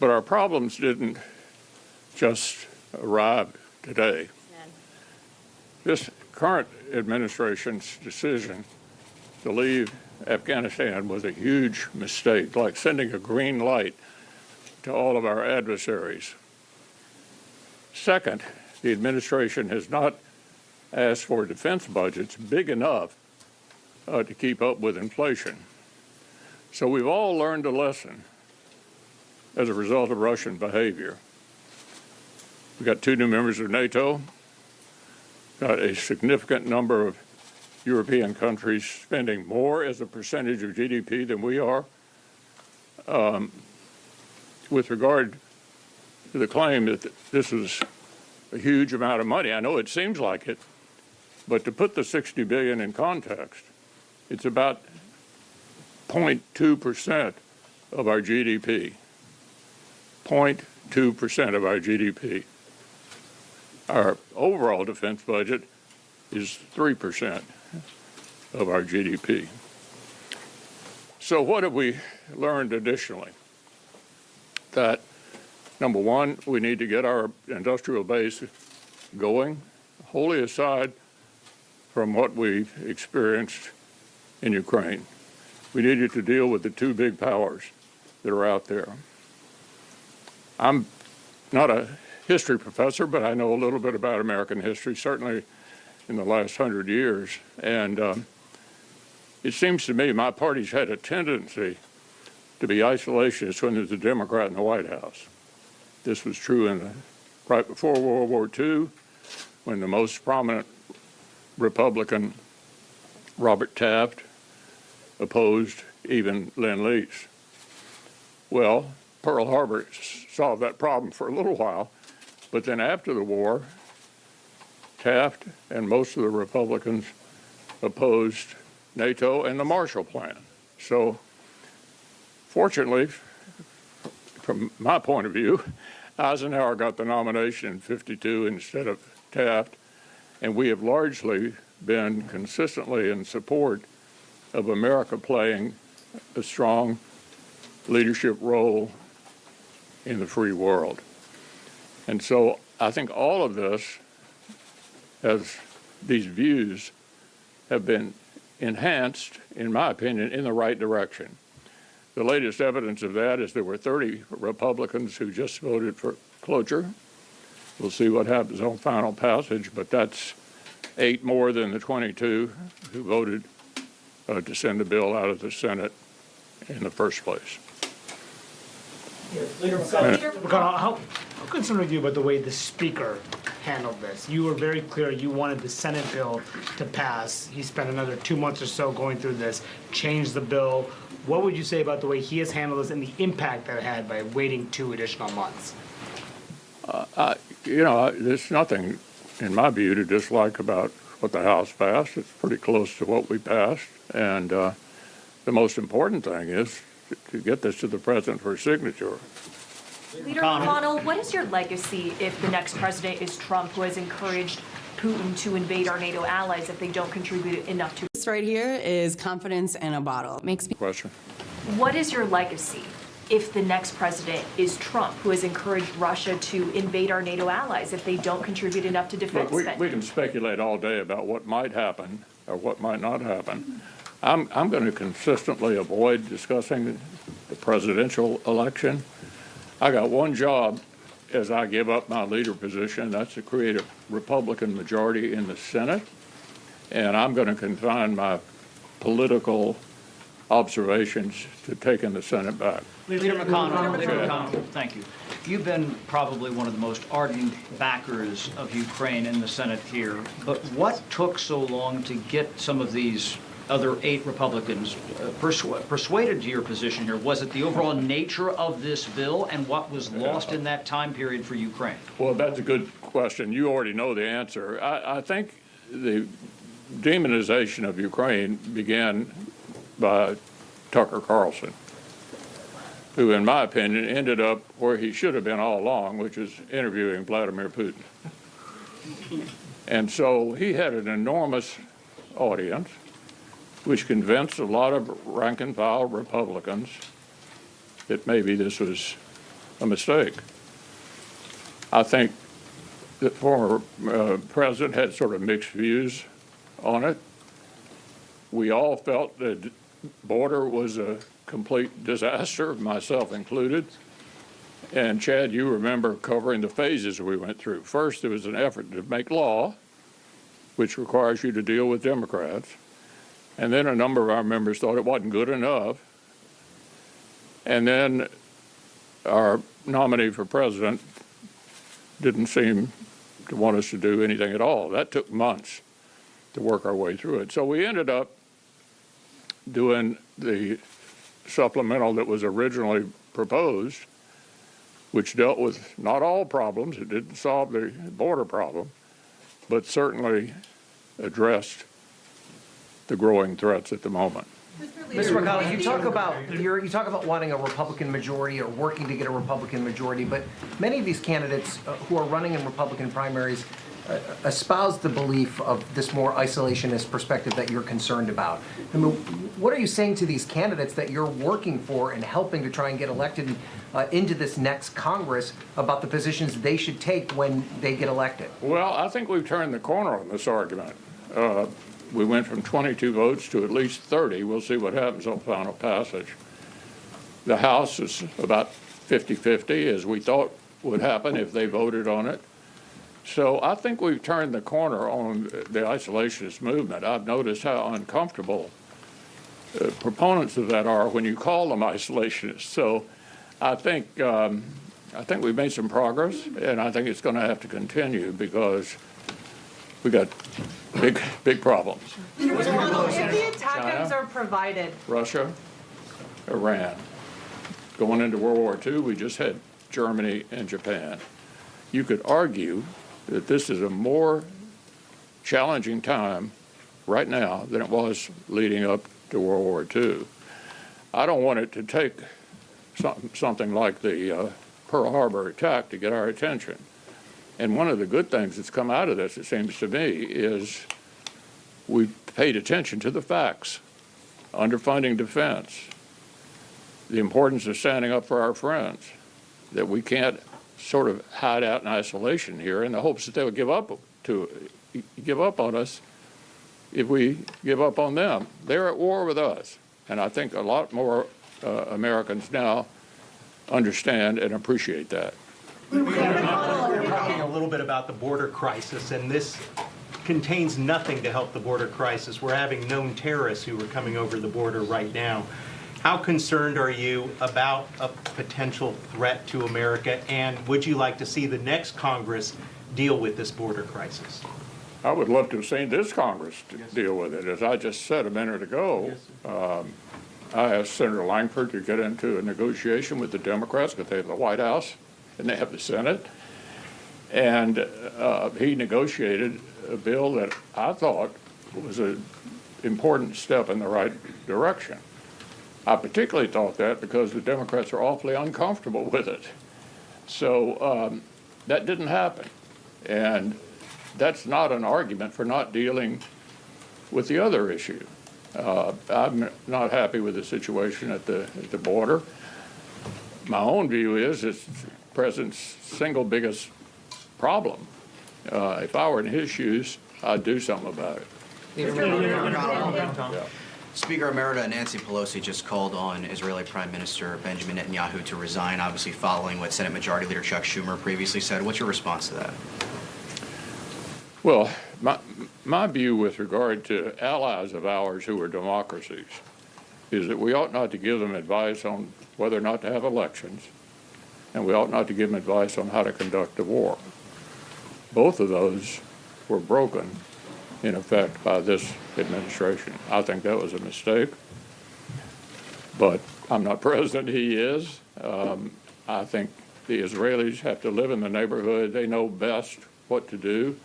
But our problems didn't just arrive today. This current administration's decision to leave Afghanistan was a huge mistake, like sending a green light to all of our adversaries. Second, the administration has not asked for defense budgets big enough to keep up with inflation. So we've all learned a lesson as a result of Russian behavior. We've got 2 new members of NATO, got a significant number of European countries spending more as a percentage of GDP than we are. With regard to the claim that this is a huge amount of money, I know it seems like it, but to put the $60 billion in context, it's about 0.2% of our GDP. 0.2% of our GDP. Our overall defense budget is 3% of our GDP. So what have we learned additionally? That, number one, we need to get our industrial base going, wholly aside from what we've experienced in Ukraine. We needed to deal with the 2 big powers that are out there. I'm not a history professor, but I know a little bit about American history, certainly in the last 100 years. And it seems to me my party's had a tendency to be isolationist when there's a Democrat in the White House. This was true right before World War II, when the most prominent Republican, Robert Taft, opposed even Lend-Lease. Well, Pearl Harbor solved that problem for a little while, but then after the war, Taft and most of the Republicans opposed NATO and the Marshall Plan. So, fortunately, from my point of view, Eisenhower got the nomination in '52 instead of Taft, and we have largely been consistently in support of America playing a strong leadership role in the free world. And so I think all of this, as these views have been enhanced, in my opinion, in the right direction. The latest evidence of that is there were 30 Republicans who just voted for cloture. We'll see what happens on final passage, but that's 8 more than the 22 who voted to send the bill out of the Senate in the first place. Leader McConnell, how concerned are you about the way the Speaker handled this? You were very clear you wanted the Senate bill to pass. He spent another 2 months or so going through this, changed the bill. What would you say about the way he has handled this and the impact that it had by waiting 2 additional months? There's nothing, in my view, to dislike about what the House passed. It's pretty close to what we passed. And the most important thing is to get this to the president for signature. Leader McConnell, what is your legacy if the next president is Trump, who has encouraged Putin to invade our NATO allies if they don't contribute enough to? This right here is confidence in a bottle. Makes me. Question. What is your legacy if the next president is Trump, who has encouraged Russia to invade our NATO allies if they don't contribute enough to defense spending? We can speculate all day about what might happen or what might not happen. I'm going to consistently avoid discussing the presidential election. I got one job as I give up my leader position, that's to create a Republican majority in the Senate, and I'm going to confine my political observations to taking the Senate back. Leader McConnell, thank you. You've been probably one of the most ardent backers of Ukraine in the Senate here, but what took so long to get some of these other 8 Republicans persuaded to your position here? Was it the overall nature of this bill and what was lost in that time period for Ukraine? Well, that's a good question. You already know the answer. I think the demonization of Ukraine began by Tucker Carlson, who, in my opinion, ended up where he should have been all along, which is interviewing Vladimir Putin. And so he had an enormous audience, which convinced a lot of rank-and-file Republicans that maybe this was a mistake. I think the former president had sort of mixed views on it. We all felt that the border was a complete disaster, myself included. And Chad, you remember covering the phases we went through. First, there was an effort to make law, which requires you to deal with Democrats. And then a number of our members thought it wasn't good enough. And then our nominee for president didn't seem to want us to do anything at all. That took months to work our way through it. So we ended up doing the supplemental that was originally proposed, which dealt with not all problems. It didn't solve the border problem, but certainly addressed the growing threats at the moment. Mr. McConnell, you talk about wanting a Republican majority or working to get a Republican majority, but many of these candidates who are running in Republican primaries espouse the belief of this more isolationist perspective that you're concerned about. I mean, what are you saying to these candidates that you're working for and helping to try and get elected into this next Congress about the positions they should take when they get elected? Well, I think we've turned the corner on this argument. We went from 22 votes to at least 30. We'll see what happens on final passage. The House is about 50-50, as we thought would happen if they voted on it. So I think we've turned the corner on the isolationist movement. I've noticed how uncomfortable proponents of that are when you call them isolationists. So I think we've made some progress, and I think it's going to have to continue because we got big problems. If the attackers are provided. Russia, Iran. Going into World War II, we just had Germany and Japan. You could argue that this is a more challenging time right now than it was leading up to World War II. I don't want it to take something like the Pearl Harbor attack to get our attention. And one of the good things that's come out of this, it seems to me, is we paid attention to the facts, underfunding defense, the importance of standing up for our friends, that we can't sort of hide out in isolation here in the hopes that they'll give up on us if we give up on them. They're at war with us. And I think a lot more Americans now understand and appreciate that. We're talking a little bit about the border crisis, and this contains nothing to help the border crisis. We're having known terrorists who are coming over the border right now. How concerned are you about a potential threat to America, and would you like to see the next Congress deal with this border crisis? I would love to have seen this Congress deal with it. As I just said a minute ago, I asked Senator Langford to get into a negotiation with the Democrats because they have the White House and they have the Senate. And he negotiated a bill that I thought was an important step in the right direction. I particularly thought that because the Democrats are awfully uncomfortable with it. So that didn't happen. And that's not an argument for not dealing with the other issue. I'm not happy with the situation at the border. My own view is it's the president's single biggest problem. If I were in his shoes, I'd do something about it. Yeah. Speaker Emerita Nancy Pelosi just called on Israeli Prime Minister Benjamin Netanyahu to resign, obviously following what Senate Majority Leader Chuck Schumer previously said. What's your response to that? Well, my view with regard to allies of ours who are democracies is that we ought not to give them advice on whether or not to have elections, and we ought not to give them advice on how to conduct a war. Both of those were broken, in effect, by this administration. I think that was a mistake, but I'm not president, he is. I think the Israelis have to live in the neighborhood. They know best what to do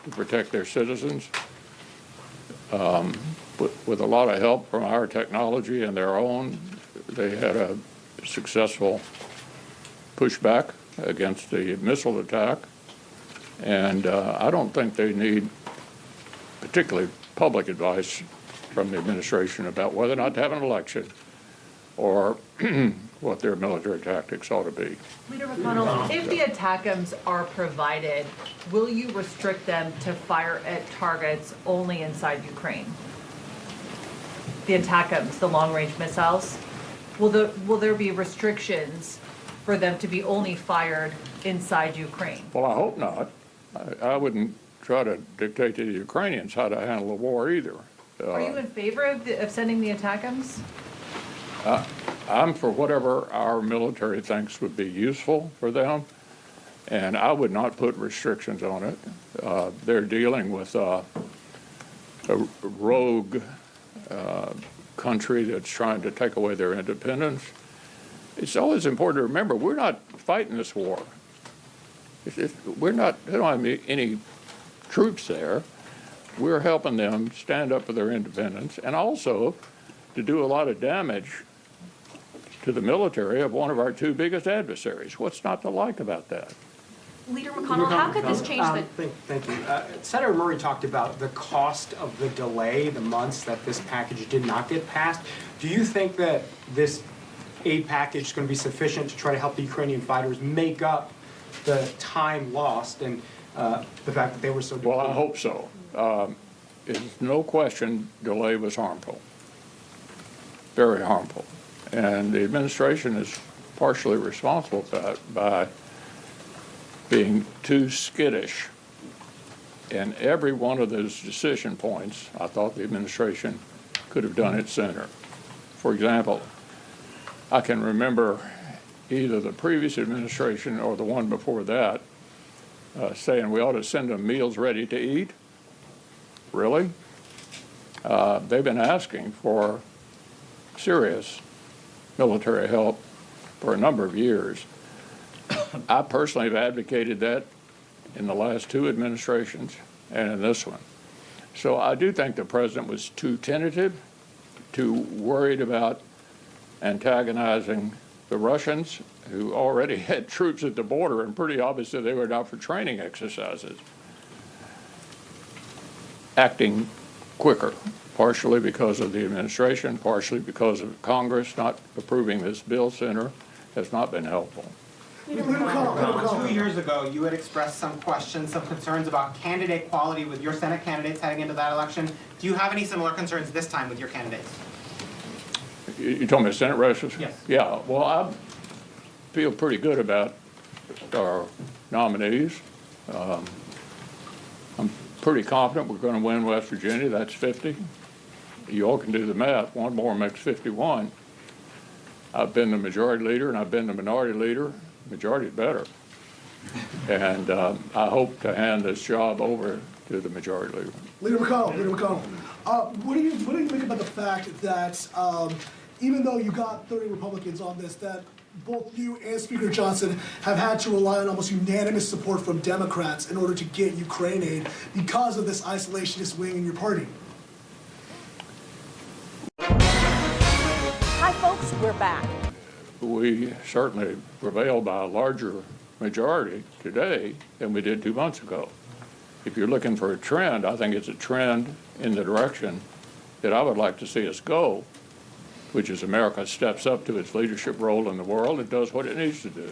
to protect their citizens. With a lot of help from our technology and their own, they had a successful pushback against the missile attack. And I don't think they need particularly public advice from the administration about whether or not to have an election or what their military tactics ought to be. Leader McConnell, if the ATACMs are provided, will you restrict them to fire at targets only inside Ukraine? The ATACMs, the long-range missiles, will there be restrictions for them to be only fired inside Ukraine? Well, I hope not. I wouldn't try to dictate to the Ukrainians how to handle the war either. Are you in favor of sending the ATACMs? I'm for whatever our military thinks would be useful for them, and I would not put restrictions on it. They're dealing with a rogue country that's trying to take away their independence. It's always important to remember we're not fighting this war. They don't have any troops there. We're helping them stand up for their independence and also to do a lot of damage to the military of one of our two biggest adversaries. What's not to like about that? Leader McConnell, how could this change the... Thank you. Senator Murray talked about the cost of the delay, the months that this package did not get passed. Do you think that this aid package is going to be sufficient to try to help the Ukrainian fighters make up the time lost and the fact that they were so depleted? Well, I hope so. There's no question delay was harmful, very harmful. And the administration is partially responsible for that by being too skittish. And every one of those decision points, I thought the administration could have done it sooner. For example, I can remember either the previous administration or the one before that saying we ought to send them meals ready to eat. Really? They've been asking for serious military help for a number of years. I personally have advocated that in the last two administrations and in this one. So I do think the president was too tentative, too worried about antagonizing the Russians, who already had troops at the border, and pretty obviously they were out for training exercises. Acting quicker, partially because of the administration, partially because of Congress not approving this bill sooner, has not been helpful. 2 years ago, you had expressed some questions, some concerns about candidate quality with your Senate candidates heading into that election. Do you have any similar concerns this time with your candidates? You told me Senate races? Yes. Yeah, well, I feel pretty good about our nominees. I'm pretty confident we're going to win West Virginia. That's 50. You all can do the math. One more makes 51. I've been the majority leader and I've been the minority leader. Majority is better. And I hope to hand this job over to the majority leader. Leader McConnell, what do you make about the fact that even though you got 30 Republicans on this, that both you and Speaker Johnson have had to rely on almost unanimous support from Democrats in order to get Ukraine aid because of this isolationist wing in your party? Hi, folks, we're back. We certainly prevailed by a larger majority today than we did 2 months ago. If you're looking for a trend, I think it's a trend in the direction that I would like to see us go, which is America steps up to its leadership role in the world and does what it needs to do.